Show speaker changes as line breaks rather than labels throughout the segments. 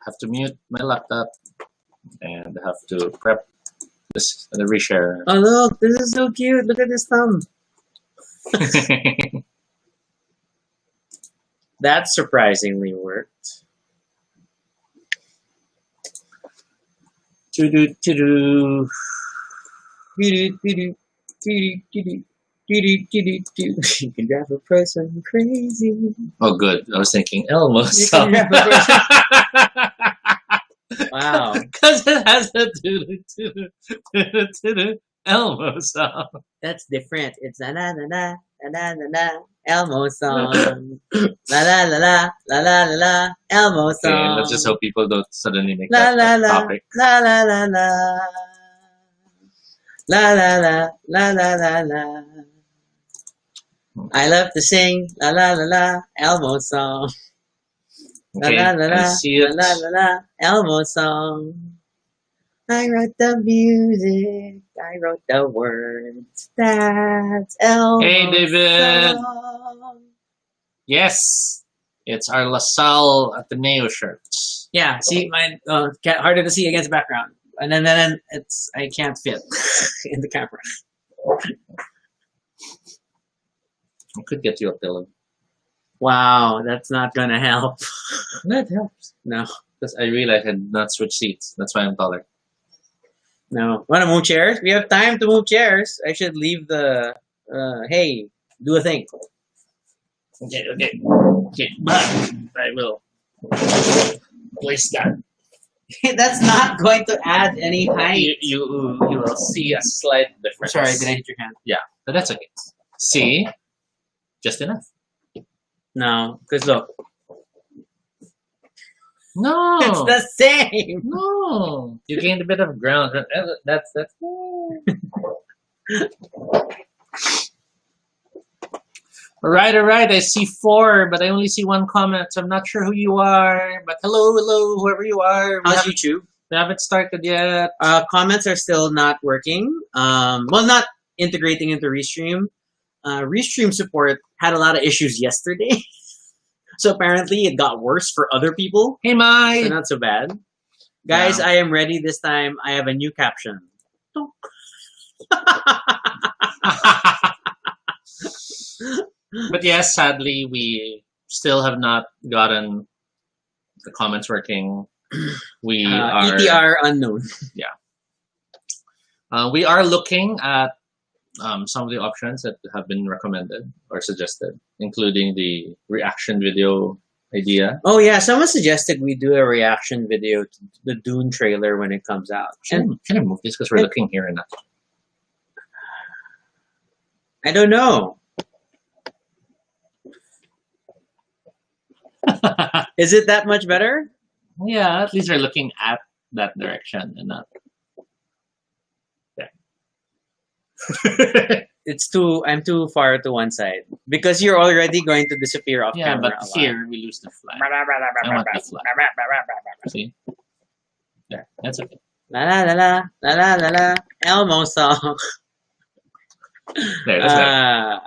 Have to mute my laptop and have to prep this the reshare.
Oh look, this is so cute. Look at this thumb. That surprisingly worked. To-do, to-do. You can drive a person crazy.
Oh, good. I was thinking Elmo
You
song.
can drive a person. Wow.
Because it has a do Elmo song.
That's different. It's la la la la la la la Elmo song. La la la la la la la la Elmo song.
Okay, let's just hope people don't suddenly make
La
that
la
a
la
topic.
la la la la la la la la la la la. I love to sing la la la la Elmo song. La
Okay,
la la
I
la
see
la
it.
la la la Elmo song. I wrote the music. I wrote the words. That's Elmo
Hey, David.
song.
Yes, it's our LaSalle Ateneo shirt.
Yeah, see, mine harder to see against the background, and then it's I can't fit in the camera.
I could get you a pillow.
Wow, that's not gonna help.
That helps.
No,
Because I realized I had not switched seats. That's why I'm taller.
no. Want to move chairs? We have time to move chairs. I should leave the. Hey, do a thing.
Okay, okay. Okay, but I will place that.
That's not going to add any height.
You will see a slight difference.
Sorry, did I hit your hand?
Yeah, but that's okay. See? Just enough.
No, because look,
No.
it's the same.
No. You gained a bit of ground. That's all right. I see 4, but I only see 1 comment, so I'm not sure who you are. But hello, whoever you are.
How's YouTube?
We haven't started yet.
Comments are still not working. Well, not integrating into Restream. Restream support had a lot of issues yesterday. So apparently it got worse for other people.
Hey,
So
Mai.
not so bad. Guys,
Yeah.
I am ready this time. I have a new caption.
But yes, sadly, we still have not gotten the comments working. We are
ETR unknown.
we are looking at some of the options that have been recommended or suggested, including the reaction video idea.
Oh yeah, someone suggested we do a reaction video to the Dune trailer when it comes out. And
Can I move this because we're
and-
looking here and not?
I don't know. Is it that much better?
Yeah, at least we're looking at that direction and not there.
I'm too far to one side. Because you're already going to disappear off
Yeah,
camera.
but
a lot.
here we lose the flag. I want the flag. See? There. That's okay.
La la la la la la la la Elmo song.
There, that's better.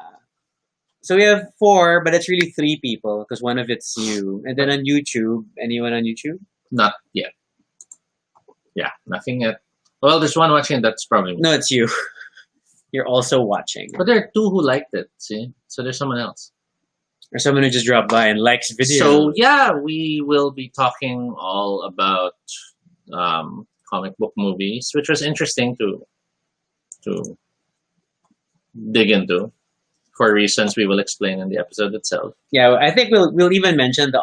So we have 4, but it's really 3 people because one of it's you. And then on YouTube, anyone on YouTube?
Not yet. Yeah, nothing yet. Well, there's one watching that's probably.
No, it's you. You're also watching.
But there are 2 who liked it, see? So there's someone else.
Or someone who just dropped by and likes video.
So yeah, we will be talking all about comic book movies, which was interesting to dig into for reasons we will explain in the episode itself.
Yeah, I think we'll even mention the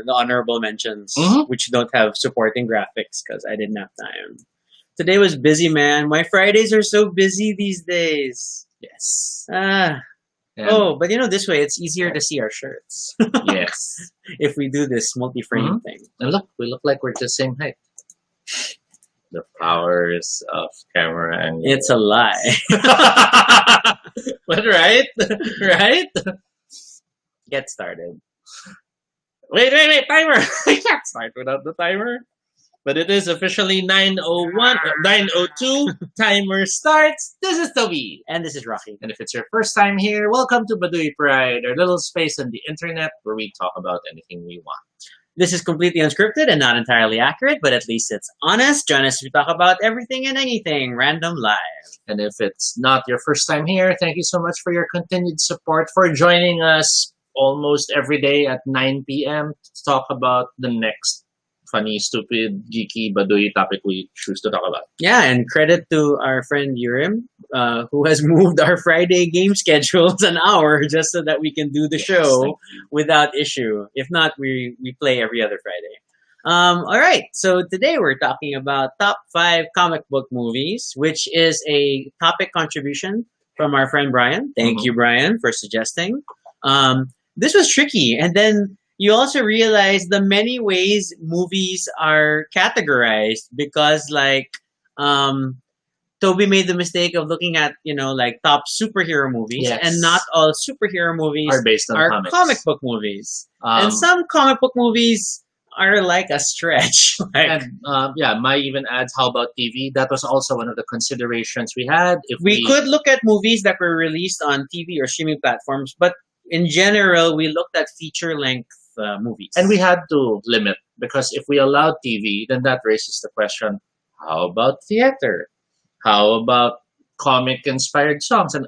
honorable mentions,
Mhm.
which don't have supporting graphics because I didn't have time. Today was busy, man. My Fridays are so busy these days.
Yes.
Ah.
And
Oh, but this way it's easier to see our shirts
yes.
if we do this multi-frame
Mhm.
thing.
And look, we look like we're the same height. The powers of camera and
It's a lie.
but right? Right?
Get started.
Wait, timer! I can't start without the timer. But it is officially 9:01, 9:02. Timer starts. This is Toby.
And this is Rocky.
And if it's your first time here, welcome to Baduy Pride, our little space on the internet where we talk about anything we want.
This is completely unscripted and not entirely accurate, but at least it's honest. Join us as we talk about everything and anything random live.
And if it's not your first time here, thank you so much for your continued support, for joining us almost every day at 9 p.m. to talk about the next funny, stupid, geeky, Baduy topic we choose to talk about.
Yeah, and credit to our friend Urim, who has moved our Friday game schedules an hour just so that we can do the
Yes,
show
thank
without issue. If not, we play every other Friday. All right, so today we're talking about top 5 comic book movies, which is a topic contribution from our friend Brian. Thank you, Brian, for suggesting. This was tricky, and then you also realize the many ways movies are categorized because, like, Toby made the mistake of looking at, like top superhero movies,
Yes.
and not all superhero movies
Are based on
are
comics.
comic book movies.
Um,
And some comic book movies are like a stretch. Like,
and yeah, Mai even adds, how about TV? That was also one of the considerations we had. If
we could look at movies that were released on TV or streaming platforms, but in general, we looked at feature length movies.
And we had to limit, because if we allowed TV, then that raises the question, how about theater? How about comic-inspired songs? And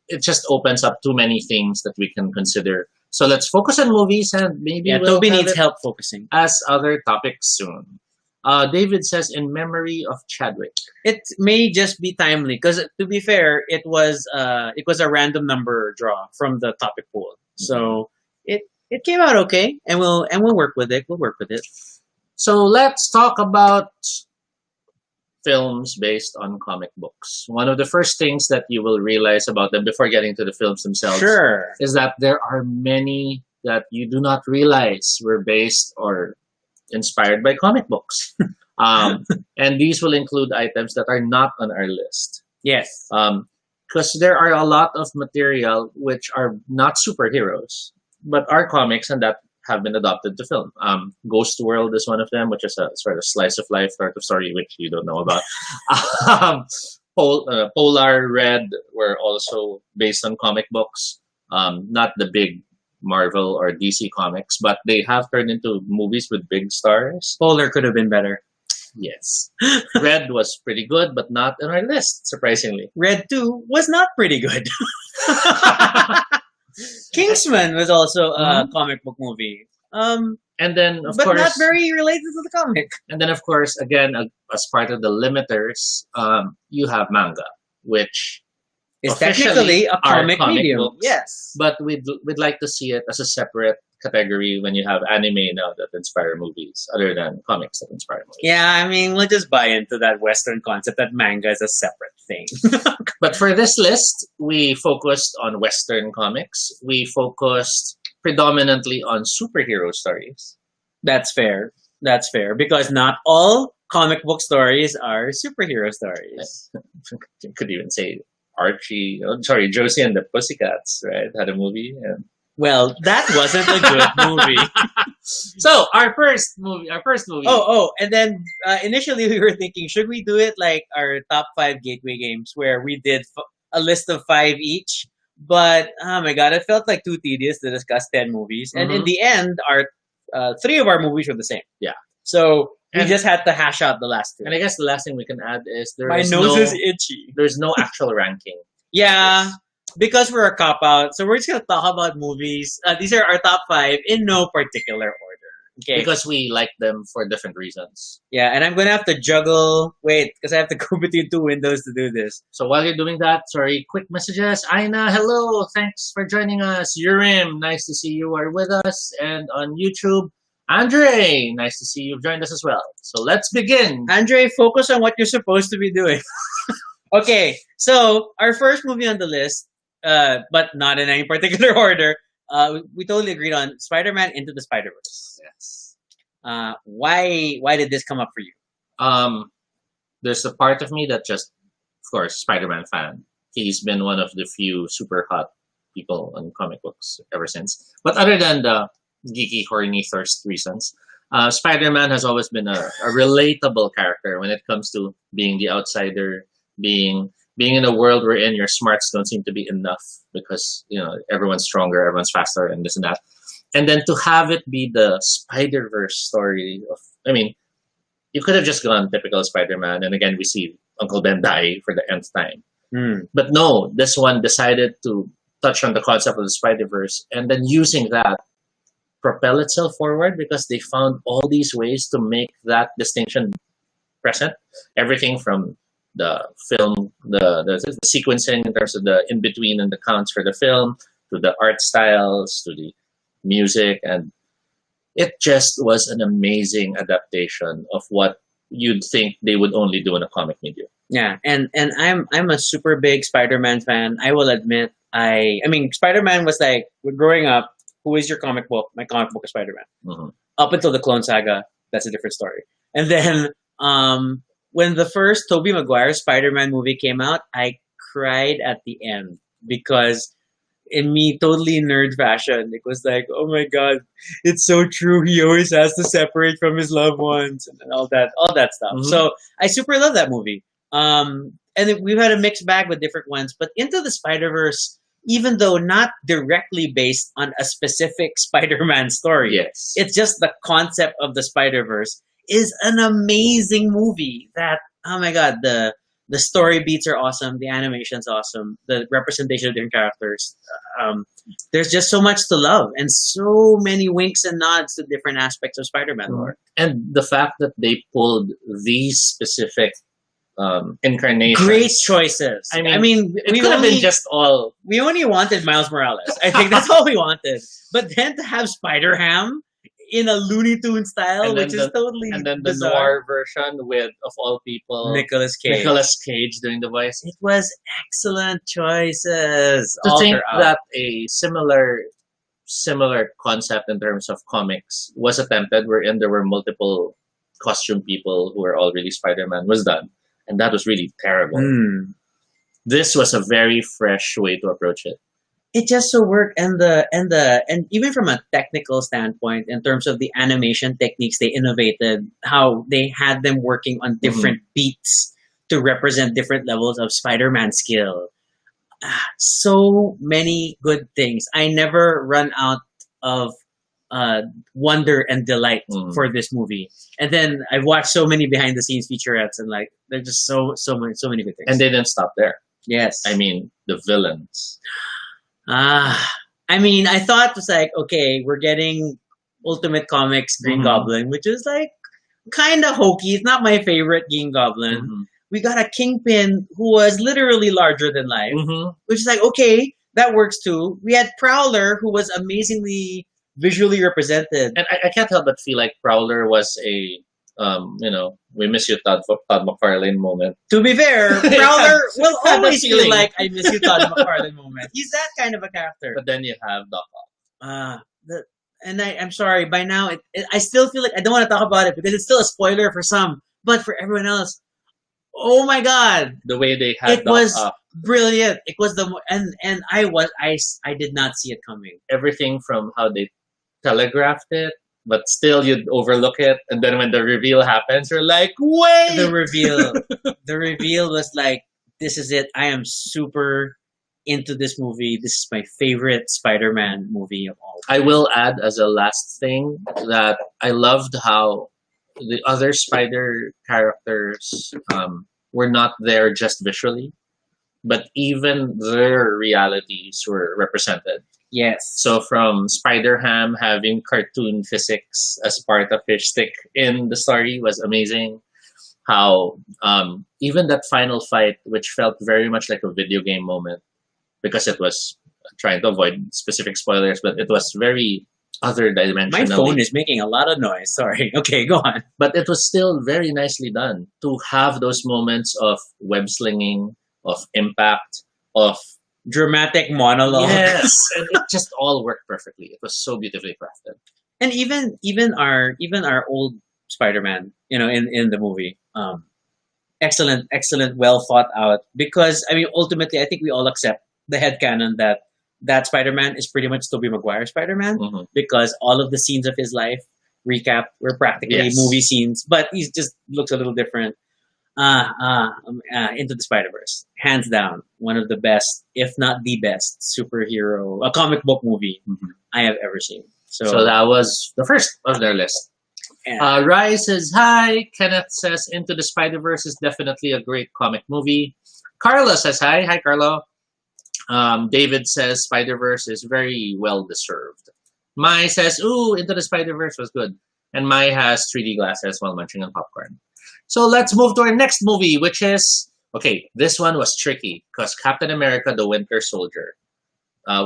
it just opens up too many things that we can consider. So let's focus on movies, and maybe
yeah,
we'll
Toby
have
needs
it
help focusing.
as other topics soon. David says, in memory of Chadwick.
It may just be timely because, to be fair, it was a random number draw from the topic pool, so it came out okay, and we'll work with it. We'll work with it.
So let's talk about films based on comic books. One of the first things that you will realize about them before getting to the films themselves
Sure.
is that there are many that you do not realize were based or inspired by comic books. And these will include items that are not on our list.
Yes.
Because there are a lot of material which are not superheroes, but are comics, and that have been adopted to film. Ghost World is one of them, which is a sort of slice of life sort of story which you don't know about. Polar Red were also based on comic books, not the big Marvel or DC comics, but they have turned into movies with big stars.
Polar could have been better.
Yes. Red was pretty good, but not on our list, surprisingly.
Red 2 was not pretty good. Kingsman was also a comic book movie.
And then, of
but
course,
not very related to the comic.
And then, of course, again, as part of the limiters, you have manga, which
It's
officially
technically a
are
comic
comic
medium.
books.
Yes.
But we'd like to see it as a separate category when you have anime now that inspire movies, other than comics that inspire movies.
Yeah, I mean, we'll just buy into that Western concept that manga is a separate thing.
But for this list, we focused on Western comics. We focused predominantly on superhero stories.
That's fair. That's fair. Because not all comic book stories are superhero stories.
You could even say Josie and the Pussycats, right? Had a movie. And
Well, that wasn't a good movie.
So our first movie.
And then initially we were thinking, should we do it like our top 5 gateway games where we did a list of 5 each? But oh my god, it felt like too tedious to discuss 10 movies. And in the end, our 3 of our movies were the same.
Yeah.
So we
And-
just had to hash out the last 2.
And I guess the last thing we can add is
My nose is itchy.
there's no actual ranking.
Yeah, because we're a cop out, so we're just gonna talk about movies. These are our top 5 in no particular order. Okay.
Because we like them for different reasons.
Yeah, and I'm gonna have to juggle. Wait, because I have to go between 2 windows to do this.
So while you're doing that, quick messages. Aina, hello. Thanks for joining us. Urim, nice to see you are with us. And on YouTube, Andre, nice to see you've joined us as well. So let's begin.
Andre, focus on what you're supposed to be doing. Okay, so our first movie on the list, but not in any particular order, we totally agreed on Spider-Man Into the Spiderverse.
Yes.
Why did this come up for you?
There's a part of me that just, of course, Spider-Man fan. He's been one of the few super hot people on comic books ever since. But other than the geeky, horny thirst reasons, Spider-Man has always been a relatable character when it comes to being the outsider, being in a world wherein your smarts don't seem to be enough because everyone's stronger, everyone's faster, and this and that. And then to have it be the Spider-Verse story of, I mean, you could have just gone typical Spider-Man, and again we see Uncle Ben die for the nth time.
Mm.
But no, this one decided to touch on the concept of the Spider-Verse, and then using that propel itself forward because they found all these ways to make that distinction present. Everything from the film, the sequencing in terms of the in between and the counts for the film, to the art styles, to the music, and it just was an amazing adaptation of what you'd think they would only do in a comic medium.
Yeah, and I'm a super big Spider-Man fan. I will admit, I mean, Spider-Man was like growing up. Who is your comic book? My comic book is Spider-Man.
Mm-hmm.
Up until the Clone Saga, that's a different story. And then when the first Tobey Maguire Spider-Man movie came out, I cried at the end because in me, totally nerd fashion, it was like, oh my god, it's so true. He always has to separate from his loved ones and all that stuff.
Mhm.
So I super love that movie. We've had a mixed bag with different ones, but Into the Spider-Verse, even though not directly based on a specific Spider-Man story,
Yes.
it's just the concept of the Spider-Verse is an amazing movie that, oh my god, the story beats are awesome, the animation's awesome, the representation of different characters. There's just so much to love and so many winks and nods to different aspects of Spider-Man lore.
And the fact that they pulled these specific incarnations.
Great choices. I mean,
it could have been just all.
we only wanted Miles Morales. I think that's all we wanted. But then to have Spider-Ham in a Looney Tune style,
And then
which is totally
and then the
bizarre.
noir version with, of all people,
Nicolas Cage.
Nicolas Cage doing the voice.
It was excellent choices.
To
all
think
throughout.
that a similar concept in terms of comics was attempted, wherein there were multiple costume people who were all really Spider-Man, was done, and that was really terrible.
Mm.
This was a very fresh way to approach it.
It just so worked, and even from a technical standpoint, in terms of the animation techniques they innovated, how they had them working on different beats to represent different levels of Spider-Man skill. So many good things. I never run out of wonder and delight for this movie. And then I've watched so many behind the scenes featurettes, and like there's just so many good things.
And they didn't stop there.
Yes,
I mean, the villains.
I mean, I thought it was like, okay, we're getting Ultimate Comics Green Goblin, which is like kind of hokey. It's not my favorite Green Goblin. We got a Kingpin who was literally larger than life, which is like, okay, that works too. We had Prowler who was amazingly visually represented.
And I can't help but feel like Prowler was a, we miss you, Todd McFarlane moment.
To be fair, Prowler will
had that
always feel
feeling.
like I miss you, Todd McFarlane moment. He's that kind of a character.
But then you have Doc Ock.
I'm sorry, by now, I still feel like I don't want to talk about it because it's still a spoiler for some, but for everyone else, oh my god,
The way they had
it
Doc
was
Ock.
brilliant. It was and I did not see it coming.
Everything from how they telegraphed it, but still you'd overlook it, and then when the reveal happens, you're like, wait!
The reveal was like, this is it. I am super into this movie. This is my favorite Spider-Man movie of all time.
I will add as a last thing that I loved how the other Spider characters were not there just visually, but even their realities were represented.
Yes.
So from Spider-Ham having cartoon physics as part of his stick in the story was amazing. How even that final fight, which felt very much like a video game moment, because it was trying to avoid specific spoilers, but it was very other dimensionally.
My phone is making a lot of noise. Sorry. Okay, go on.
But it was still very nicely done to have those moments of web slinging, of impact, of
Dramatic monologue.
yes, and it just all worked perfectly. It was so beautifully crafted.
And even our old Spider-Man, in the movie, excellent, well thought out. Because I mean, ultimately, I think we all accept the headcanon that Spider-Man is pretty much Tobey Maguire Spider-Man because all of the scenes of his life recap were practically
Yes.
movie scenes, but he just looks a little different. Into the Spiderverse, hands down, one of the best, if not the best, superhero, a comic book movie I have ever seen.
So that was the first of their list.
yeah.
Rai says hi. Kenneth says Into the Spider-Verse is definitely a great comic movie. Carlo says hi. Hi, Carlo. David says Spider-Verse is very well deserved. Mai says, ooh, Into the Spider-Verse was good. And Mai has 3D glasses while munching on popcorn. So let's move to our next movie, which is, okay, this one was tricky because Captain America, the Winter Soldier.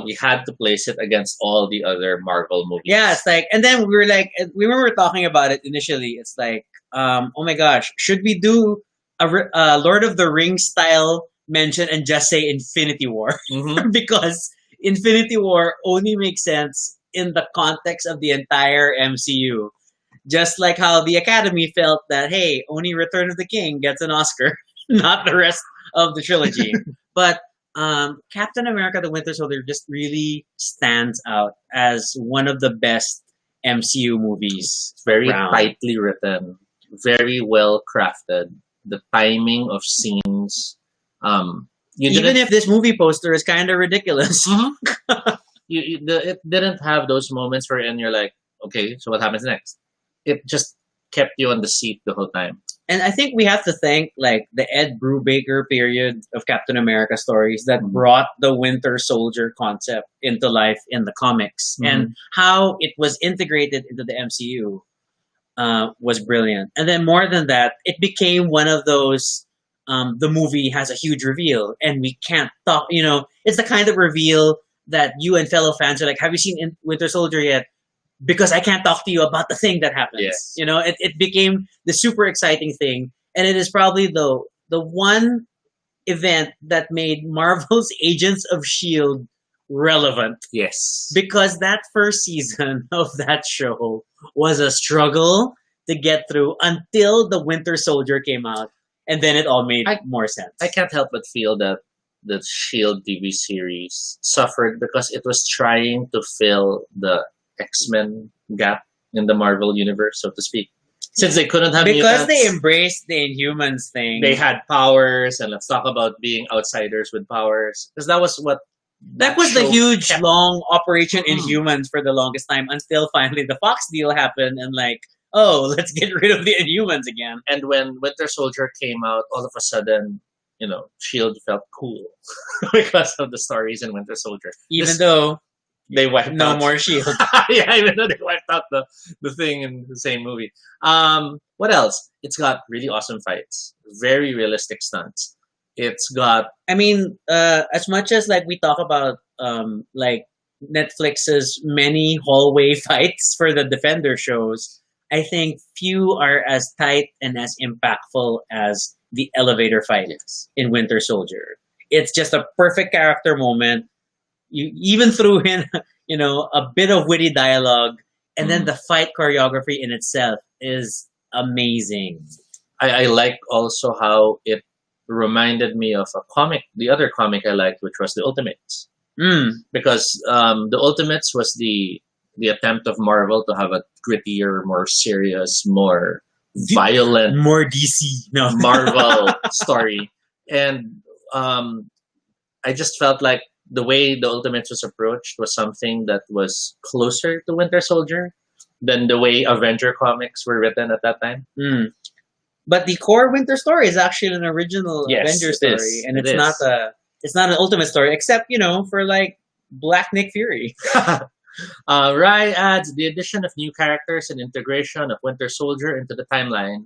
We had to place it against all the other Marvel movies.
Yeah, it's like, and then we were like, we were talking about it initially. It's like, oh my gosh, should we do a Lord of the Rings style mention and just say Infinity War?
Mhm.
Because Infinity War only makes sense in the context of the entire MCU. Just like how the Academy felt that, hey, only Return of the King gets an Oscar, not the rest of the trilogy. But Captain America: The Winter Soldier just really stands out as one of the best MCU movies.
It's very
around.
tightly written, very well crafted. The timing of scenes.
Even if this movie poster is kind of ridiculous.
It didn't have those moments wherein you're like, okay, so what happens next? It just kept you on the seat the whole time.
And I think we have to thank like the Ed Brubaker period of Captain America stories that brought the Winter Soldier concept into life in the comics, and how it was integrated into the MCU was brilliant. And then more than that, it became one of those. The movie has a huge reveal, and we can't talk. You know, it's the kind of reveal that you and fellow fans are like, "Have you seen Winter Soldier yet?" Because I can't talk to you about the thing that happens.
Yes.
You know, it became the super exciting thing. And it is probably the one event that made Marvel's Agents of S.H.I.E.L.D. relevant.
Yes.
Because that first season of that show was a struggle to get through until the Winter Soldier came out. And then it all made more sense.
I can't help but feel that the S.H.I.E.L.D. TV series suffered because it was trying to fill the X-Men gap in the Marvel universe, so to speak. Since they couldn't have
because
mutants,
they embraced the Inhumans thing.
they had powers, and let's talk about being outsiders with powers. Because that was what
that was the
show
huge,
kept-
long Operation Inhumans for the longest time until finally the Fox deal happened and like, oh, let's get rid of the Inhumans again.
And when Winter Soldier came out, all of a sudden, you know, S.H.I.E.L.D. felt cool because of the stories in Winter Soldier.
Even though
they wiped
no
out
more S.H.I.E.L.D.
yeah, even though they wiped out the thing in the same movie. What else? It's got really awesome fights, very realistic stunts. It's got,
I mean, as much as like we talk about like Netflix's many hallway fights for the Defender shows, I think few are as tight and as impactful as the elevator fight is in Winter Soldier. It's just a perfect character moment. You even threw in, you know, a bit of witty dialogue, and then the fight choreography in itself is amazing.
I like also how it reminded me of a comic, the other comic I liked, which was the Ultimates. Because the Ultimates was the attempt of Marvel to have a grittier, more serious, more violent,
more DC, no
Marvel story, and I just felt like the way the Ultimates was approached was something that was closer to Winter Soldier than the way Avenger comics were written at that time.
But the core Winter story is actually an original
Yes,
Avenger
it
story,
is.
and
It
it's not an Ultimate story, except you know for like Black Nick Fury.
Rai adds the addition of new characters and integration of Winter Soldier into the timeline.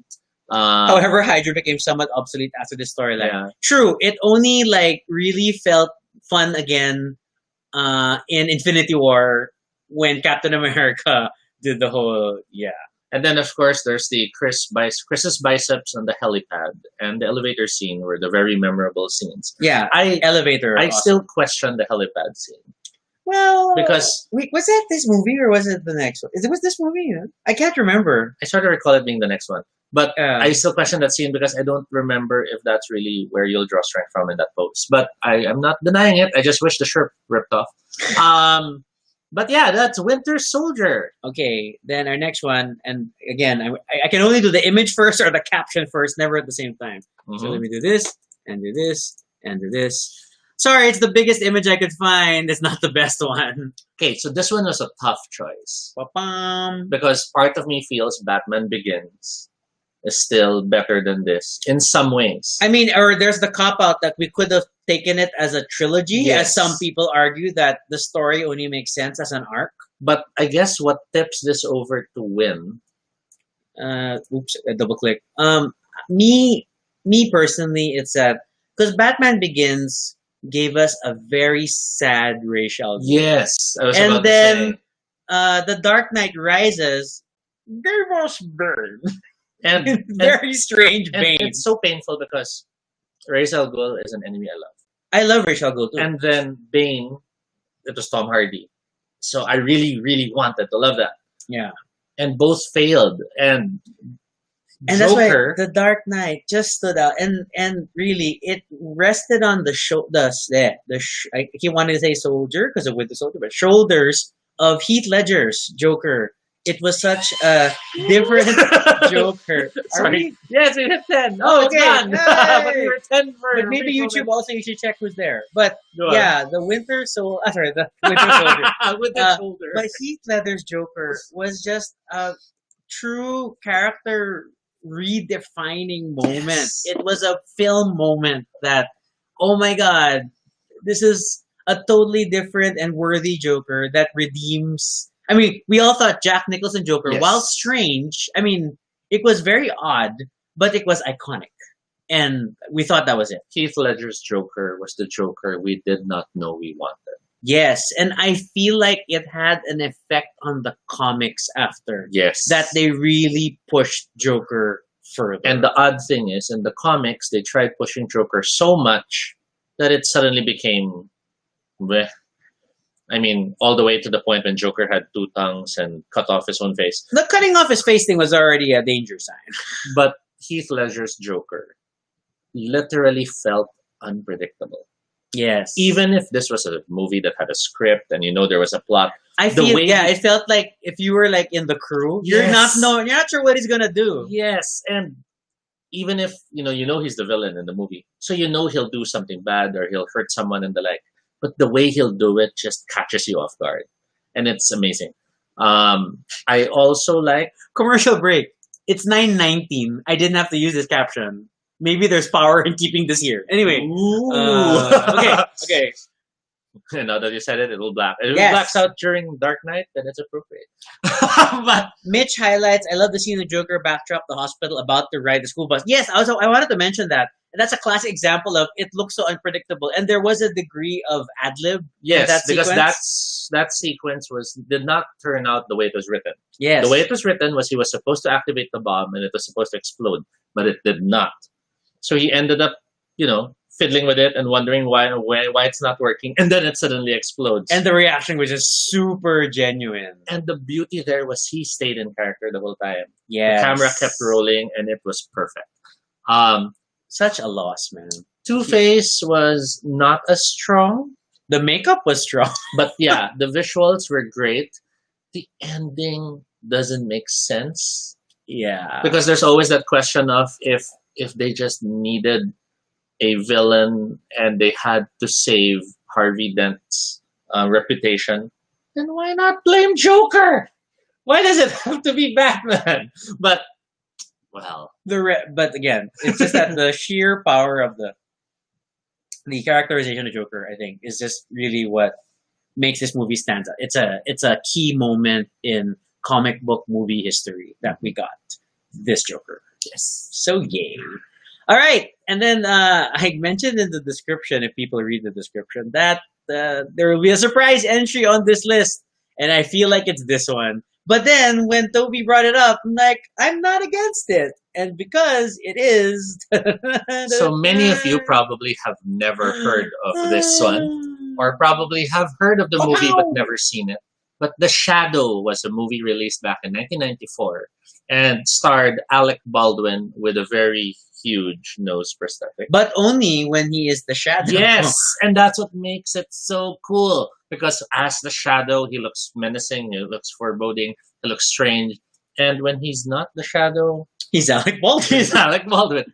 However, Hydra became somewhat obsolete after this storyline.
Yeah.
True, it only like really felt fun again in Infinity War when Captain America did the whole
And then, of course, there's the Chris's biceps on the helipad, and the elevator scene were the very memorable scenes.
elevator.
I
awesome.
still question the helipad scene.
Well,
Because
wait, was that this movie or was it the next one? Was this movie? I can't remember.
I sort of recall it being the next one. But
Yeah.
I still question that scene because I don't remember if that's really where you'll draw strength from in that pose. But I am not denying it. I just wish the shirt ripped off. But yeah, that's Winter Soldier.
Okay, then our next one, and again, I can only do the image first or the caption first, never at the same time. So let me do this, and do this, and do this. Sorry, it's the biggest image I could find. It's not the best one.
Okay, so this one was a tough choice
Ba-bam.
because part of me feels Batman Begins is still better than this in some ways.
I mean, or there's the cop out that we could have taken it as a trilogy,
Yes.
as some people argue that the story only makes sense as an arc.
But I guess what tips this over to win?
Oops, I double click. Me personally, it's that because Batman Begins gave us a very sad racial.
Yes, I was
And
about
then
to say.
The Dark Knight Rises gave us Bane.
And,
Very strange
and
Bane.
it's so painful because Ra's al Ghul is an enemy I love.
I love Rachel Gould too.
And then Bane, it was Tom Hardy. So I really, really wanted to love that.
Yeah.
And both failed. And
That's why
Joker,
the Dark Knight just stood out, and really it rested on I keep wanting to say soldier because of Winter Soldier, but shoulders of Heath Ledger's Joker. It was such a different Joker. Are
sorry.
we-
Yes, we hit 10.
Oh,
it's
okay.
done.
Hey!
But we were 10 for
But maybe
Rico
YouTube
Man.
also you should check who's there. But
Go on.
yeah, the Winter the Winter Soldier.
With the
Uh,
shoulder.
But Heath Ledger's Joker was just a true character redefining moment.
Yes.
It was a film moment that, oh my god, this is a totally different and worthy Joker that redeems. I mean, we all thought Jack Nicholson Joker,
Yes.
while strange, I mean, it was very odd, but it was iconic. And we thought that was it.
Heath Ledger's Joker was the Joker we did not know we wanted.
Yes, and I feel like it had an effect on the comics after.
Yes.
That they really pushed Joker further.
And the odd thing is, in the comics, they tried pushing Joker so much that it suddenly became, bleh. I mean, all the way to the point when Joker had two tongues and cut off his own face.
The cutting off his face thing was already a danger sign.
But Heath Ledger's Joker literally felt unpredictable.
Yes.
Even if this was a movie that had a script and there was a plot,
I
the
feel
way
it felt like if you were like in the crew, you're
Yes.
not sure what he's gonna do.
yes, and even if he's the villain in the movie, so he'll do something bad or he'll hurt someone and the like, but the way he'll do it just catches you off guard, and it's amazing. I also like
Commercial break. It's 9:19. I didn't have to use this caption. Maybe there's power in keeping this here. Anyway. Okay.
Now that you said it, it'll black. If
Yes.
it blacks out during Dark Knight, then it's appropriate. But
Mitch highlights, I love the scene of Joker backdrop the hospital about to ride the school bus. Yes, I wanted to mention that. And that's a classic example of it looks so unpredictable. And there was a degree of ad-lib in
yes,
that
because
sequence.
that sequence did not turn out the way it was written.
Yes.
The way it was written was he was supposed to activate the bomb and it was supposed to explode, but it did not. So he ended up, fiddling with it and wondering why it's not working, and then it suddenly explodes.
And the reaction was just super genuine.
And the beauty there was he stayed in character the whole time.
Yes.
The camera kept rolling, and it was perfect.
Such a loss, man.
Two-Face was not as strong,
The makeup was strong.
but yeah, the visuals were great. The ending doesn't make sense
Yeah.
because there's always that question of if they just needed a villain and they had to save Harvey Dent's reputation, then why not blame Joker? Why does it have to be Batman? But, well,
But again, it's just that the sheer power of the characterization of Joker, I think, is just really what makes this movie stand out. It's a key moment in comic book movie history that we got this Joker.
yes.
So yay. All right. And then I mentioned in the description, if people read the description, that there will be a surprise entry on this list. And I feel like it's this one. But then when Toby brought it up, I'm like, I'm not against it. And because it is...
So many of you probably have never heard of this one, or probably have heard of the movie but never seen it. But The Shadow was a movie released back in 1994 and starred Alec Baldwin with a very huge nose prosthetic.
But only when he is the Shadow.
Yes, and that's what makes it so cool. Because as the Shadow, he looks menacing, he looks foreboding, he looks strange. And when he's not the Shadow,
He's Alec Baldwin.
he's Alec Baldwin.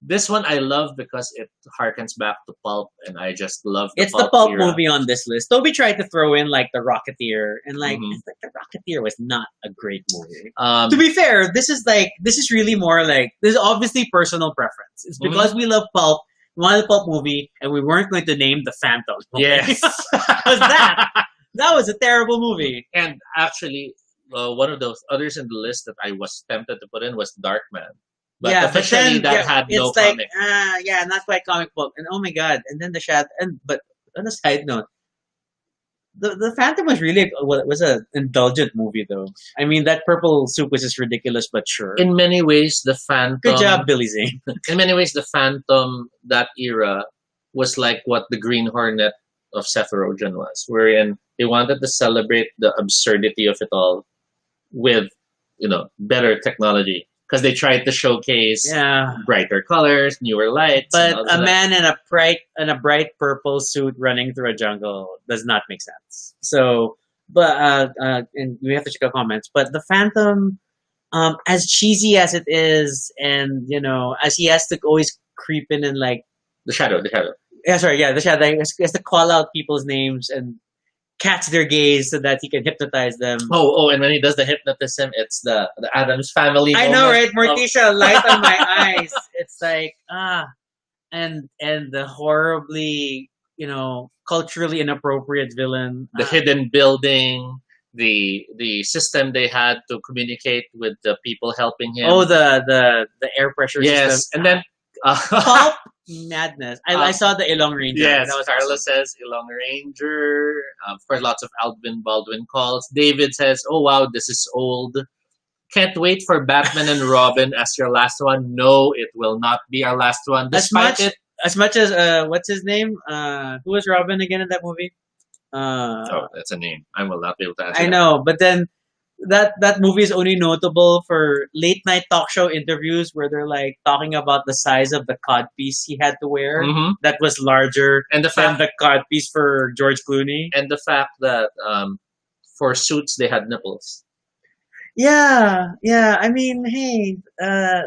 This one I love because it harkens back to pulp, and I just love the
It's the
pulp
pulp
era.
movie on this list. Toby tried to throw in like the Rocketeer, and like
Mhm.
it's like the Rocketeer was not a great movie.
Um,
To be fair, this is really more like this is obviously personal preference. It's because we love pulp, we wanted a pulp movie, and we weren't going to name the Phantom. movie.
yes,
Because that was a terrible movie.
and actually, one of those others in the list that I was tempted to put in was Darkman, but
Yeah, but
officially
then
that had no
it's like
comic.
yeah, not quite comic book. And oh my god, and then the shadow. And but on a side note, the Phantom was really was an indulgent movie though. I mean, that purple suit was just ridiculous, but sure.
In many ways, the Phantom.
Good job, Billy Zane.
In many ways, the Phantom that era was like what the Green Hornet of Seth Rogen was, wherein they wanted to celebrate the absurdity of it all with, better technology because they tried to showcase
Yeah,
brighter colors, newer lights. and
but
all
a
that.
man in a bright purple suit running through a jungle does not make sense. So, but and we have to check out comments. But the Phantom, as cheesy as it is, and as he has to always creep in and like,
The shadow.
yeah, sorry, yeah, the shadow, he has to call out people's names and catch their gaze so that he can hypnotize them.
Oh, and when he does the hypnotism, it's the Adams Family.
I know, right?
moment of-
Morticia, light on my eyes. It's like and the horribly, culturally inappropriate villain.
the hidden building, the system they had to communicate with the people helping him.
Oh, the air pressure
yes,
system.
and then
Pulp madness. I saw the Ilong Ranger.
yes,
That was
Carla
awesome.
says Ilong Ranger. Of course, lots of Alvin Baldwin calls. David says, "Oh wow, this is old. Can't wait for Batman and Robin as your last one. No, it will not be our last one. Despite it,
As much as what's his name? Who was Robin again in that movie?
oh, that's a name. I will not be able to answer.
I know, but then that movie is only notable for late night talk show interviews where they're like talking about the size of the codpiece he had to wear
Hmm.
that was larger
And the
than
fact
the codpiece for George Clooney.
that for suits they had nipples.
Yeah. I mean, hey, yeah.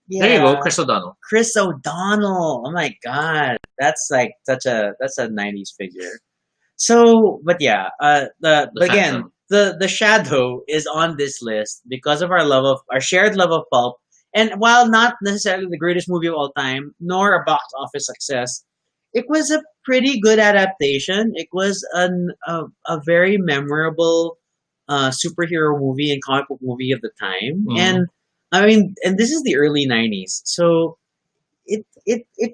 There you go, Chris O'Donnell.
Chris O'Donnell. Oh my god, that's like that's a '90s figure. So, but yeah, but again,
Phantom.
the Shadow is on this list because of our shared love of pulp, and while not necessarily the greatest movie of all time, nor a box office success, it was a pretty good adaptation. It was a very memorable superhero movie and comic book movie of the time,
Mhm.
and I mean, and this is the early '90s, so it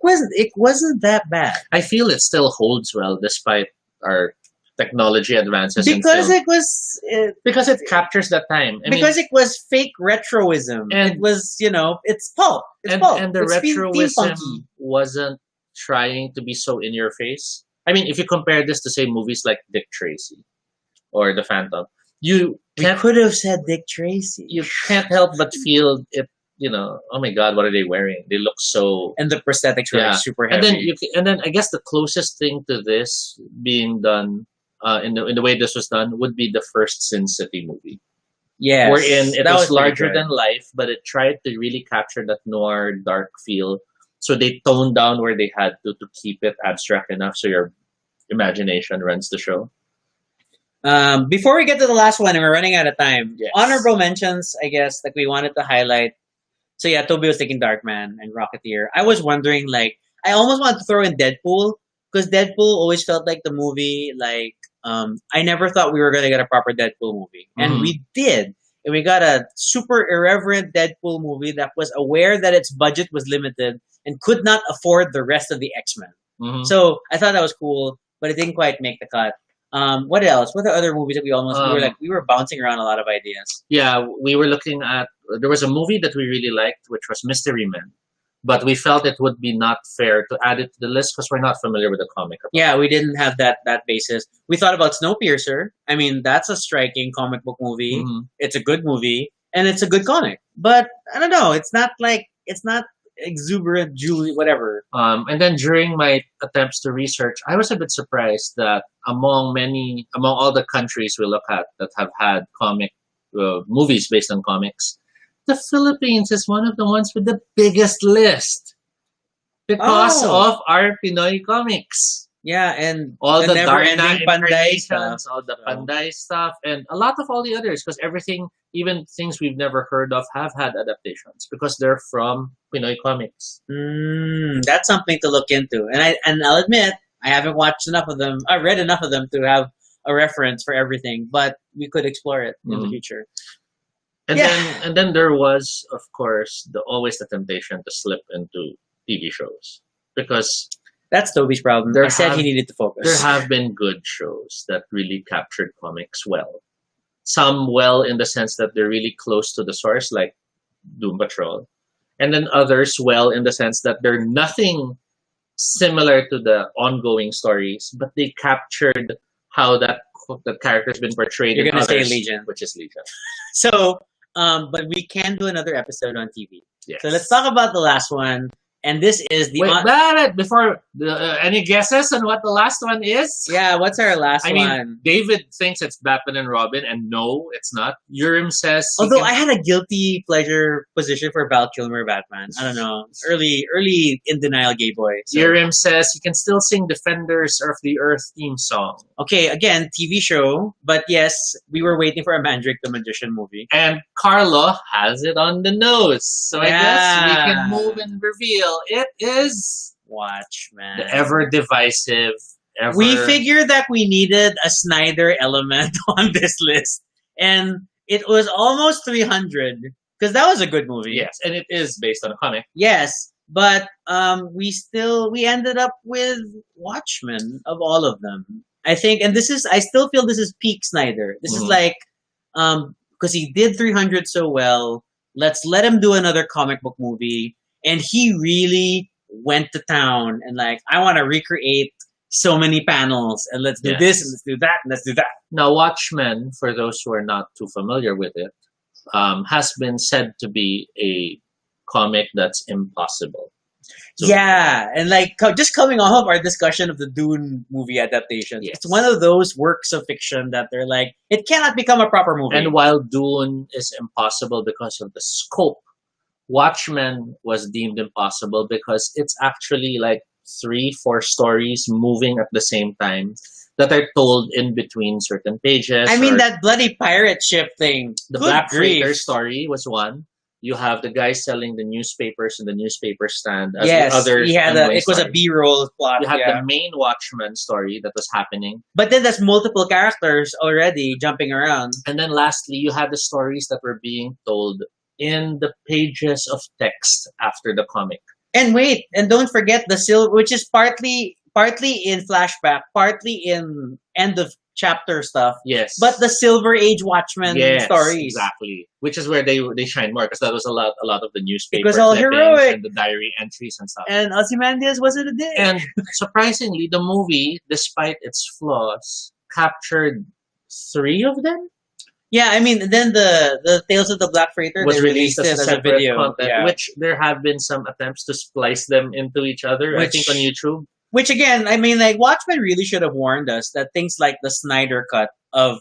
wasn't that bad.
I feel it still holds well despite our technology advances. in
Because
film.
it was
because it captures that time. I
because it was fake retroism.
And-
It was it's pulp. It's
and,
pulp.
and the
It's
retroism
funky.
wasn't trying to be so in your face. I mean, if you compare this to say movies like Dick Tracy or The Phantom, you
We
can't
could have said Dick Tracy.
you can't help but feel it. Oh my God, what are they wearing? They look so.
And the prosthetics were
Yeah.
like super
And
heavy.
then I guess the closest thing to this being done in the way this was done would be the first Sin City movie,
yes,
wherein it
that
was
pretty
larger
good.
than life, but it tried to really capture that noir dark feel. So they toned down where they had to keep it abstract enough so your imagination runs the show.
Before we get to the last one, and we're running out of time.
Yes.
Honorable mentions, I guess, like we wanted to highlight. So yeah, Toby was thinking Darkman and Rocketeer. I was wondering, like, I almost wanted to throw in Deadpool because Deadpool always felt like the movie. Like, I never thought we were gonna get a proper Deadpool movie, and
Mhm.
we did. And we got a super irreverent Deadpool movie that was aware that its budget was limited and could not afford the rest of the X-Men.
Mhm.
So I thought that was cool, but it didn't quite make the cut. What else? What are other movies that we were bouncing around a lot of ideas?
Yeah, we were looking at. There was a movie that we really liked, which was Mystery Men, but we felt it would be not fair to add it to the list because we're not familiar with the comic.
Yeah, we didn't have that basis. We thought about Snowpiercer. I mean, that's a striking comic book movie.
Mhm.
It's a good movie and it's a good comic. But I don't know. It's not exuberant, Julie, whatever.
And then during my attempts to research, I was a bit surprised that among all the countries we look at that have had comic movies based on comics, the Philippines is one of the ones with the biggest list. because
Oh,
of our Pinoy comics.
yeah, and
All
the
the Darna
never-ending Panday stuff.
incarnations, all the
So,
Panday stuff, and a lot of all the others, because everything, even things we've never heard of, have had adaptations because they're from Pinoy comics.
that's something to look into. And I'll admit, I haven't watched enough of them. I read enough of them to have a reference for everything, but we could explore it in the
Mm.
future.
And
Yeah.
then there was, of course, always the temptation to slip into TV shows because
That's Toby's problem.
There
I said he
have-
needed to
there
focus.
have been good shows that really captured comics well. Some well in the sense that they're really close to the source, like Doom Patrol, and then others well in the sense that they're nothing similar to the ongoing stories, but they captured how the character's been portrayed.
You're
in
gonna say
others,
Legion.
which is Legion.
So, but we can do another episode on TV.
Yes.
So let's talk about the last one. And this is the
Wait, before any guesses on what the last one is?
yeah. What's our last
I mean,
one?
David thinks it's Batman and Robin, and no, it's not. Urim says, he
Although
can-
I had a guilty pleasure position for Val Kilmer Batman. I don't know. Early in denial gay boy. So.
Urim says he can still sing Defenders of the Earth theme song.
Okay, again, TV show. But yes, we were waiting for a Mandrake the Magician movie.
And Carlo has it on the nose. So I guess we
Yeah.
can move and reveal it is
Watchmen.
the ever divisive, ever...
We figured that we needed a Snyder element on this list. And it was almost 300. Because that was a good movie.
Yes, and it is based on a comic.
Yes, but we ended up with Watchmen of all of them. I think, and I still feel this is peak Snyder. This is
Mhm.
like, because he did 300 so well. Let's let him do another comic book movie, and he really went to town and like, I want to recreate so many panels, and let's do
Yes.
this, and let's do that, and let's do that.
Now, Watchmen, for those who are not too familiar with it, has been said to be a comic that's impossible. So-
Yeah, and like just coming off of our discussion of the Dune movie adaptation,
Yes.
it's one of those works of fiction that they're like, it cannot become a proper movie.
And while Dune is impossible because of the scope, Watchmen was deemed impossible because it's actually like 3-4 stories moving at the same time that are told in between certain pages.
I mean,
or-
that bloody pirate ship thing.
The
Good
Black
grief.
Freighter story was one. You have the guy selling the newspapers in the newspaper stand. As
Yes,
the other
he had
ongoing
it was a
story.
B-roll plot.
You had
Yeah.
the main Watchmen story that was happening.
But then there's multiple characters already jumping around.
And then lastly, you had the stories that were being told in the pages of text after the comic.
And wait, and don't forget the silver, which is partly in flashback, partly in end of chapter stuff.
Yes.
But the Silver Age Watchmen
yes,
stories.
exactly. Which is where they shine more because that was a lot of the newspaper
It was all
clippings
heroic.
and the diary entries and stuff.
And Ozymandias wasn't a dick.
And surprisingly, the movie, despite its flaws, captured 3 of them.
Yeah, I mean, then the Tales of the Black Freighter
Was
they
released as a
it
separate
video,
content,
yeah.
which there have been some attempts to splice them into each other. I
Which-
think on YouTube.
Which again, I mean, like Watchmen really should have warned us that things like the Snyder cut of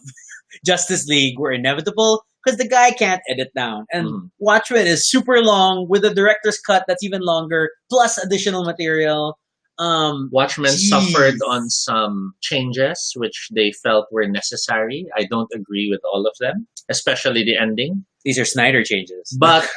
Justice League were inevitable because the guy can't edit down, and
Mhm.
Watchmen is super long with a director's cut that's even longer plus additional material.
Watchmen
Jeez.
suffered on some changes which they felt were necessary. I don't agree with all of them, especially the ending.
These are Snyder changes,
But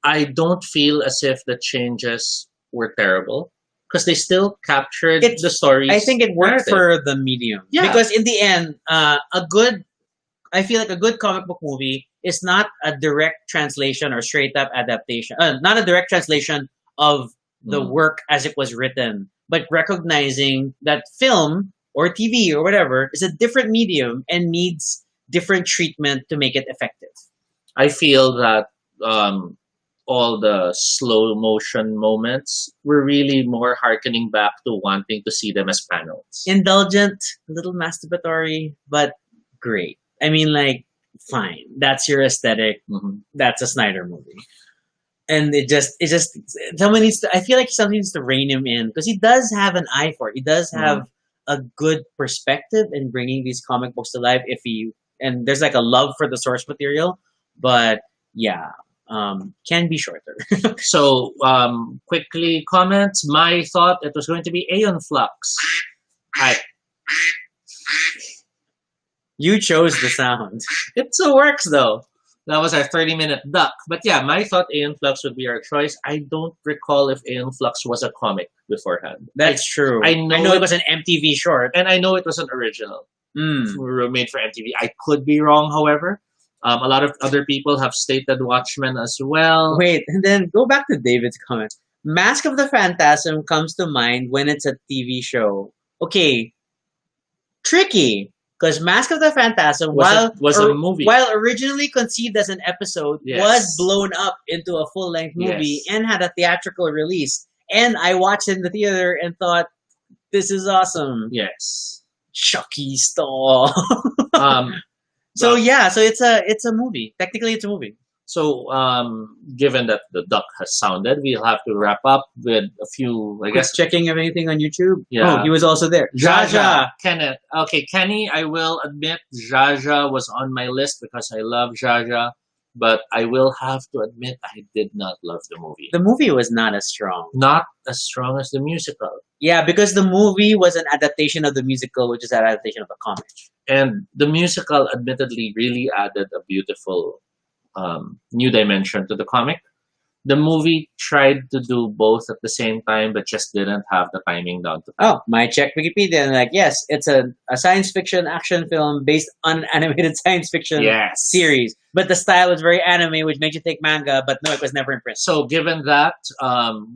I don't feel as if the changes were terrible because they still captured
It's-
the stories.
I think it worked
narrative.
for the medium.
Yeah.
Because in the end, I feel like a good comic book movie is not a direct translation or straight up adaptation. Not a direct translation of the
Mhm.
work as it was written, but recognizing that film or TV or whatever is a different medium and needs different treatment to make it effective.
I feel that all the slow motion moments were really more harkening back to wanting to see them as panels.
Indulgent, a little masturbatory, but great. I mean, like, fine. That's your aesthetic.
Mhm.
That's a Snyder movie. And someone needs to, I feel like somebody needs to rein him in because he does have an eye for it. He does have a good perspective in bringing these comic books to life and there's like a love for the source material. But yeah, can be shorter.
So, quickly comments. My thought it was going to be Aeon Flux. I,
You chose the sound.
it still works though. That was our 30-minute duck. But yeah, my thought Aeon Flux would be our choice. I don't recall if Aeon Flux was a comic beforehand.
That's true.
I
I
know
know
it-
it was an MTV short.
And I know it was an original.
Mm.
Made for MTV. I could be wrong, however. A lot of other people have stated Watchmen as well.
Wait, and then go back to David's comment. Mask of the Phantasm comes to mind when it's a TV show. Okay, tricky. Because Mask of the Phantasm,
Was a movie.
while originally conceived as an episode,
Yes.
was blown up into a full-length movie
Yes.
and had a theatrical release. And I watched it in the theater and thought, this is awesome.
Yes.
Chucky stall.
Um,
So yeah, so it's a movie. Technically, it's a movie.
so, given that the duck has sounded, we'll have to wrap up with a few, I guess.
Just checking if anything on YouTube.
Yeah.
Oh, he was also there. Jaja.
Kenneth. Okay, Kenny, I will admit Jaja was on my list because I love Jaja, but I will have to admit I did not love the movie.
The movie was not as strong.
Not as strong as the musical.
Yeah, because the movie was an adaptation of the musical, which is an adaptation of the comic.
And the musical admittedly really added a beautiful new dimension to the comic. The movie tried to do both at the same time, but just didn't have the timing down to.
Oh, my check Wikipedia and like, yes, it's a science fiction action film based on animated science fiction
Yes.
series. But the style was very anime, which makes you think manga, but no, it was never in print.
So, given that,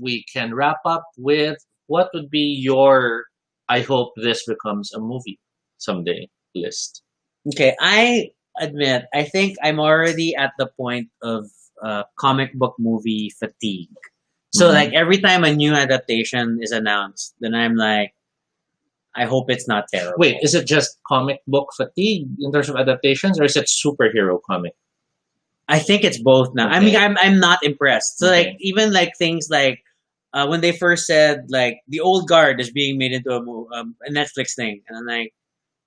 we can wrap up with what would be your I hope this becomes a movie someday list.
Okay, I admit, I think I'm already at the point of comic book movie fatigue. So,
Mhm.
like, every time a new adaptation is announced, then I'm like, I hope it's not terrible.
Wait, is it just comic book fatigue in terms of adaptations, or is it superhero comic?
I think it's both now. I
Okay.
mean, I'm not impressed. So,
Okay.
like, even like things like when they first said like the Old Guard is being made into a Netflix thing, and I'm like,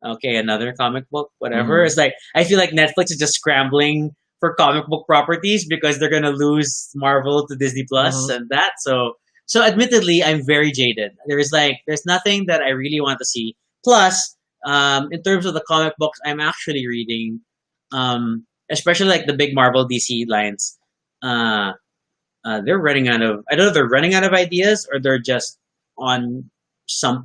okay, another comic book, whatever.
Mhm.
It's like I feel like Netflix is just scrambling for comic book properties because they're gonna lose Marvel to Disney Plus
Mhm.
and that. So admittedly, I'm very jaded. There's nothing that I really want to see. Plus, in terms of the comic books, I'm actually reading, especially like the big Marvel DC lines. They're running out of. I don't know if they're running out of ideas or they're just on some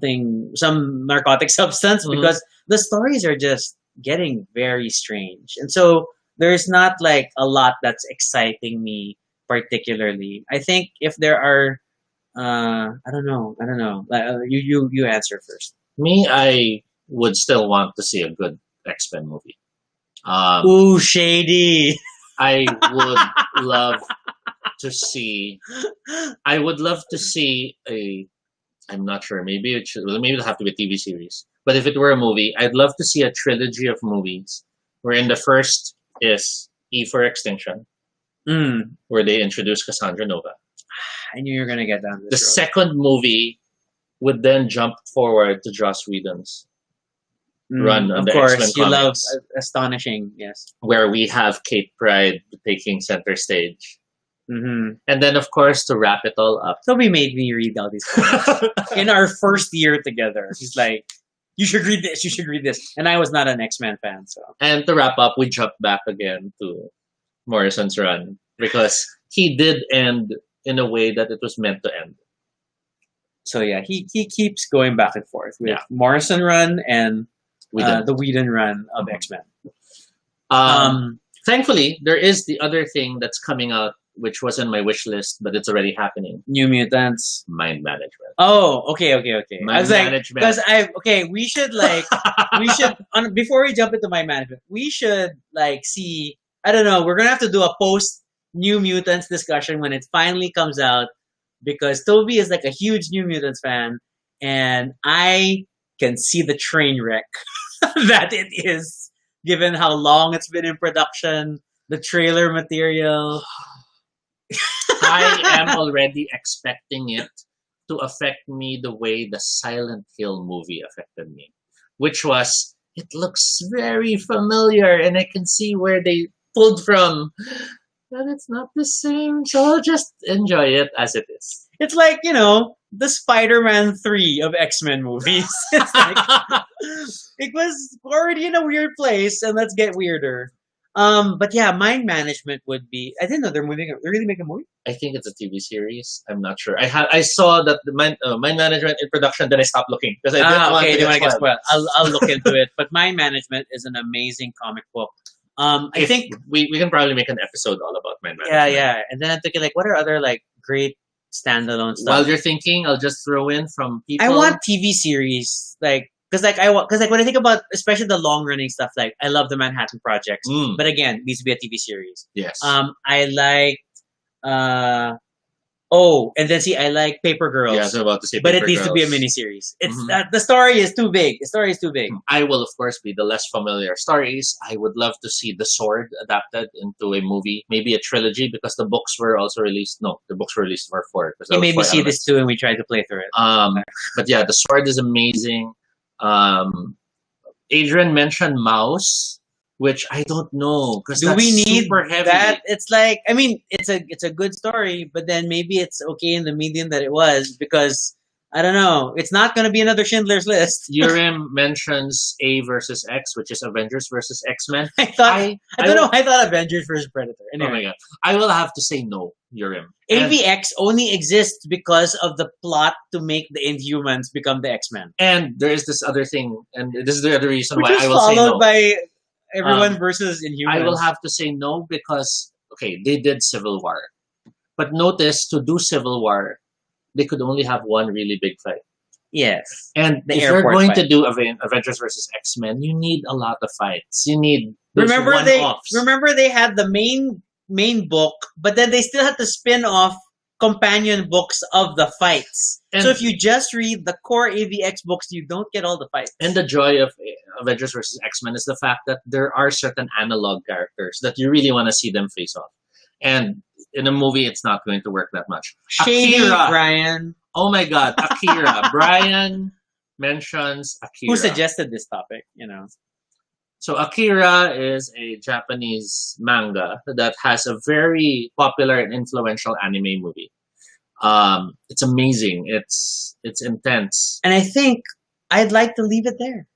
narcotic substance
Mhm.
because the stories are just getting very strange. And so there's not like a lot that's exciting me particularly. I think if there are, I don't know. You answer first.
Me, I would still want to see a good X-Men movie.
Ooh, shady.
I would love to see. I would love to see a. I'm not sure. Maybe it should. Maybe it'll have to be a TV series. But if it were a movie, I'd love to see a trilogy of movies, wherein the first is E for Extinction,
Mm,
where they introduce Cassandra Nova.
I knew you were gonna get down
The
this road.
second movie would then jump forward to Joss Whedon's, run on
Of
the
course,
X-Men
you love
comics.
astonishing. Yes.
where we have Kate Pride taking center stage.
Mm-hmm.
And then, of course, to wrap it all up.
Toby made me read all these comics in our first year together. He's like, "You should read this. You should read this." And I was not an X-Men fan, so
And to wrap up, we jump back again to Morrison's run because he did end in a way that it was meant to end.
yeah, he keeps going back and forth with
Yeah.
Morrison run and
We did.
the Whedon run of X-Men.
Thankfully, there is the other thing that's coming out, which was in my wish list, but it's already happening.
New Mutants.
Mind management.
Oh, okay. I
Mind
was like,
management.
because we should before we jump into my management, we should like see. I don't know. We're gonna have to do a post New Mutants discussion when it finally comes out because Toby is like a huge New Mutants fan, and I can see the train wreck that it is, given how long it's been in production, the trailer material.
I am already expecting it to affect me the way the Silent Hill movie affected me, which was, it looks very familiar and I can see where they pulled from. but it's not the same. So I'll just enjoy it as it is.
It's like, the Spider-Man 3 of X-Men movies. It's like, it was already in a weird place, and let's get weirder. But yeah, Mind Management would be. I didn't know they're really making a movie.
I think it's a TV series. I'm not sure. I saw that the Mind Management in production, then I stopped looking because I didn't want
Okay.
to
Do you want to
get
get
spoiled.
spoiled? I'll look into it. But Mind Management is an amazing comic book. I
If
think.
we can probably make an episode all about Mind
Yeah,
Management.
yeah. And then I'm thinking, like, what are other like great standalone stuff?
While you're thinking, I'll just throw in from people.
I want TV series, like, because when I think about especially the long running stuff, like I love the Manhattan Projects,
Mm,
but again, it needs to be a TV series.
yes.
I like and then see, I like Paper Girls,
Yeah, I was about to say
but it
Paper
needs to be a
Girls.
miniseries. It's
Mhm.
the story is too big. The story is too big.
I will, of course, be the less familiar stories. I would love to see The Sword adapted into a movie, maybe a trilogy, because the books were also released. No, the books were released for four. Because
You
there were
made me
four
see this
elements.
too, and we tried to play through it.
But yeah, The Sword is amazing. Adrian mentioned Mouse, which I don't know because
Do
that's
we need
super heavy.
that? It's like, I mean, it's a good story, but then maybe it's okay in the medium that it was, because I don't know. It's not going to be another Schindler's List.
Urim mentions A versus X, which is Avengers versus X-Men.
I thought I don't
will-
know. I thought Avengers versus Predator.
Oh my
Anyway,
god. I will have to say no, Urim. And,
AVX only exists because of the plot to make the Inhumans become the X-Men,
and there is this other thing, and this is the other reason
which
why
was
I will say
followed
no.
by everyone
Um,
versus Inhumans.
I will have to say no because, okay, they did Civil War. But notice, to do Civil War, they could only have one really big fight.
Yes.
And
The
if you're
airport
going
fight.
to do Avengers versus X-Men, you need a lot of fights. You need those
Remember
one-offs.
they had the main book, but then they still had to spin off companion books of the fights.
And-
So if you just read the core AVX books, you don't get all the fights.
And the joy of Avengers versus X-Men is the fact that there are certain analog characters that you really want to see them face off. And in a movie, it's not going to work that much.
Shady
Akira.
Brian,
Oh my god, Akira. Brian mentions Akira.
who suggested this topic,
So Akira is a Japanese manga that has a very popular and influential anime movie. It's amazing. It's intense.
And I think I'd like to leave it there.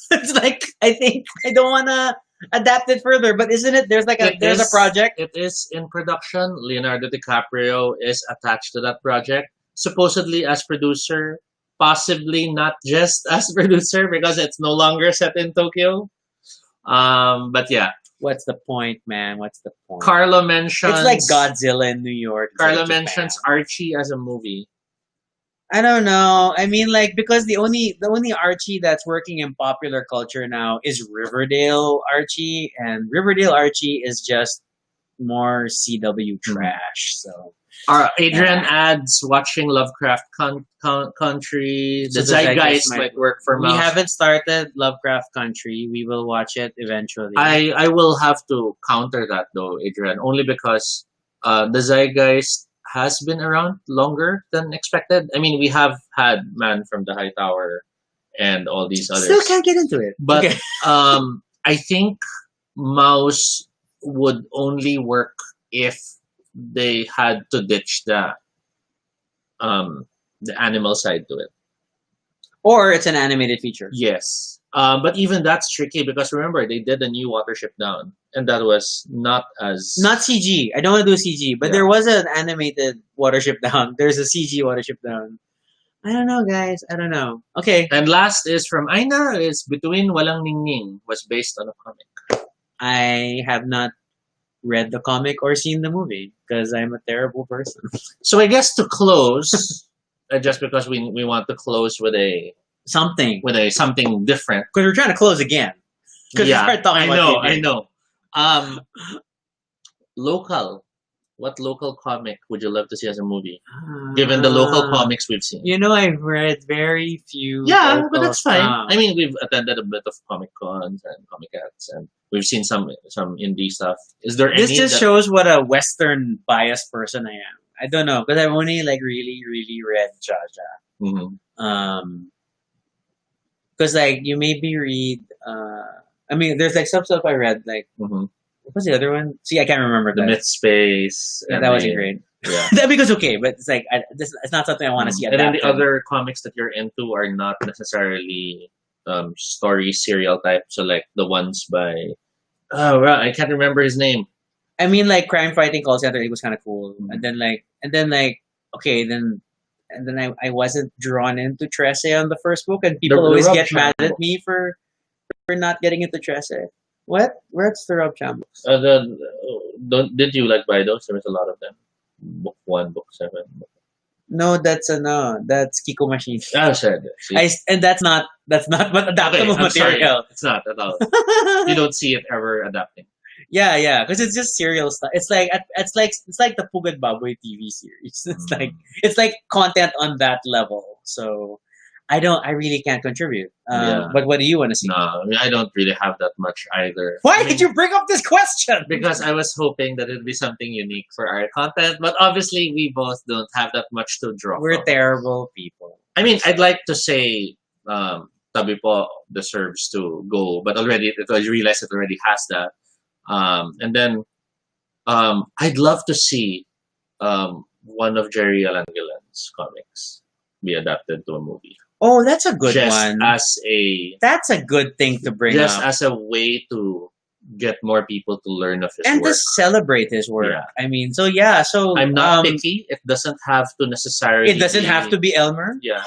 It's like, I think I don't want to adapt it further, but isn't it? There's like there's a project.
It is in production. Leonardo DiCaprio is attached to that project, supposedly as producer, possibly not just as producer because it's no longer set in Tokyo. But yeah,
What's the point, man? What's the point?
Carlo mentions.
It's like Godzilla in New York. instead
Carlo
of Japan.
mentions Archie as a movie.
I don't know. I mean, like, because the only Archie that's working in popular culture now is Riverdale Archie, and Riverdale Archie is just more CW trash. So
Adrian adds watching Lovecraft Country.
So
The
the Zeitgeist
Zeitgeist
might-
might work for
we
Mouse.
haven't started Lovecraft Country. We will watch it eventually.
I will have to counter that though, Adrian, only because the Zeitgeist has been around longer than expected. I mean, we have had Man from the High Tower and all these others.
Still can't get into it.
But
Okay.
I think Mouse would only work if they had to ditch the animal side to it.
Or it's an animated feature.
Yes. But even that's tricky because remember they did a new Watership Down and that was not as
Not CG. I don't want to do CG, but
Yeah.
there was an animated Watership Down. There's a CG Watership Down. I don't know, guys. I don't know. Okay.
And last is from Aina is Between Walang Ningning was based on a comic.
I have not read the comic or seen the movie because I'm a terrible person.
So I guess to close, just because we want to close with a
Something.
something different.
Because we're trying to close again. Because
Yeah,
we started talking
I
about
know,
TV.
I know. Local. What local comic would you love to see as a movie? Given the local comics we've seen.
You know, I've read very few.
Yeah, but
local
that's fine.
stuff.
I mean, we've attended a bit of Comic Cons and Comic Cats, and we've seen some indie stuff. Is there
This
any
just
that-
shows what a Western biased person I am. I don't know, because I've only like really, really read Jaja.
Mhm.
Because like you made me read. I mean, there's like some stuff I read like
Mhm.
What was the other one? See, I can't remember
The
that.
Myth Space.
Yeah,
and
that wasn't
the-
great.
Yeah.
That because okay, but it's like it's not something I want to see.
And then the
adapted.
other comics that you're into are not necessarily story serial type. So like the ones by I can't remember his name.
I mean, like crime fighting call center, it was kind of cool.
Mhm.
And then like okay, then I wasn't drawn into Trece on the first book, and people
The
always
Rob
get mad
Champ
at me for not getting into Trece. What? Where's the Rob Champ books?
Did you like buy those? There was a lot of them. Book 1, Book 7.
No, that's no, that's Kiko Machine.
I said it. See?
And that's not what adaptable
I'm sorry.
material.
It's not at all. You don't see it ever adapting.
Yeah, because it's just serial stuff. It's like the Pugad Baboy TV series. It's like content on that level. So I really can't contribute.
Yeah.
But what do you want to see?
No, I mean I don't really have that much either.
Why
I mean,
did you bring up this question?
Because I was hoping that it'd be something unique for our content, but obviously we both don't have that much to draw
We're
from.
terrible people.
I mean, I'd like to say Tabi po deserves to go, but I realized it already has that. And then I'd love to see one of Jerry Alangalan's comics be adapted to a movie.
Oh, that's a good
Just
one. That's a good thing to bring
just
up.
as a way to get more people to learn of his
And
work.
to celebrate his work.
Yeah.
I mean, so yeah, so
I'm not picky. It doesn't have to necessarily.
it doesn't have to be Elmer.
Yeah,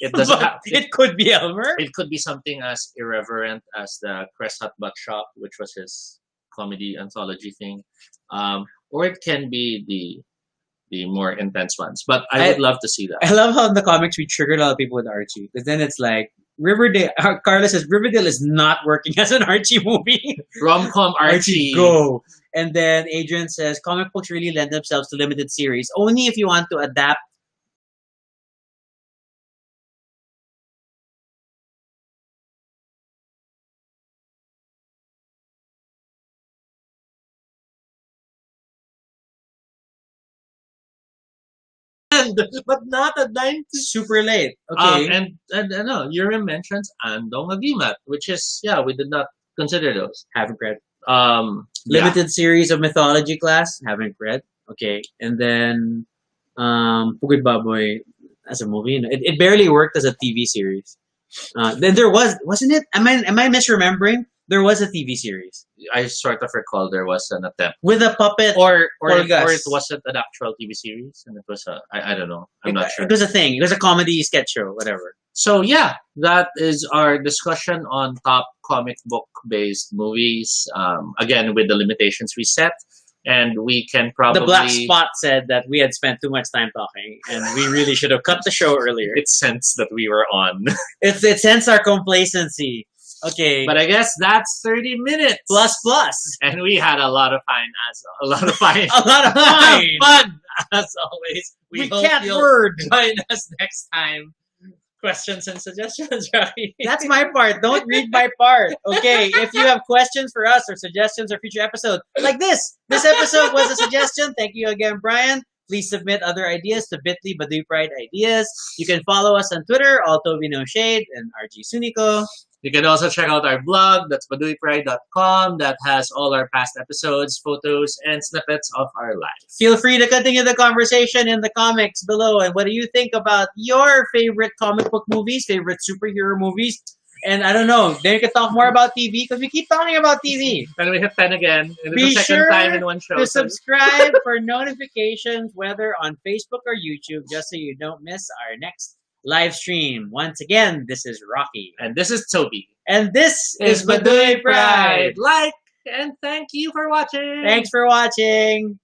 it doesn't
But
have.
it could be Elmer.
It could be something as irreverent as the Crest Hut Butt Shop, which was his comedy anthology thing, or it can be the more intense ones. But I would love to see that.
I love how in the comics we triggered a lot of people with Archie. Because then it's like Riverdale. Carla says Riverdale is not working as an Archie movie.
Rom-com Archie.
Go. And then Adrian says comic books really lend themselves to limited series only if you want to adapt.
But not at 90.
Super late. Okay.
And no, Yuri mentions Andong Agimat, which is we did not consider those.
Haven't read.
Yeah.
Limited series of mythology class. Haven't read. Okay. And then Pugad Baboy as a movie. It barely worked as a TV series. Then there wasn't it? Am I misremembering? There was a TV series
I sort of recall there was an attempt,
with a puppet.
or
Polgas.
it wasn't an actual TV series, and it was I don't know. I'm not sure.
It was a thing. It was a comedy sketch show, whatever.
So yeah, that is our discussion on top comic book based movies. Again, with the limitations we set, and we can probably
The Black Spot said that we had spent too much time talking, and we really should have cut the show earlier.
It sensed that we were on.
It's hence our complacency. Okay,
But I guess that's 30 minutes.
plus.
And we had a lot of fun.
A lot of fun.
Fun, as always.
We
hope
can't
you'll
word.
join us next time. Questions and suggestions, Rocky.
That's my part. Don't read my part. Okay, if you have questions for us or suggestions or future episodes like this episode was a suggestion. Thank you again, Brian. Please submit other ideas to bit.ly Baduy Pride Ideas. You can follow us on Twitter, Altobi No Shade and RG Suniko.
You can also check out our blog, that's baduypride.com, that has all our past episodes, photos, and snippets of our lives.
Feel free to continue the conversation in the comments below. And what do you think about your favorite comic book movies, favorite superhero movies? And I don't know, then you can talk more about TV because we keep talking about TV.
And we hit 10 again. And
Be
it's the second
sure
time in one show.
to
so-
subscribe for notifications, whether on Facebook or YouTube, just so you don't miss our next live stream. Once again, this is Rocky.
And this is Toby.
And this is Baduy Pride.
Like and thank you for watching.
Thanks for watching.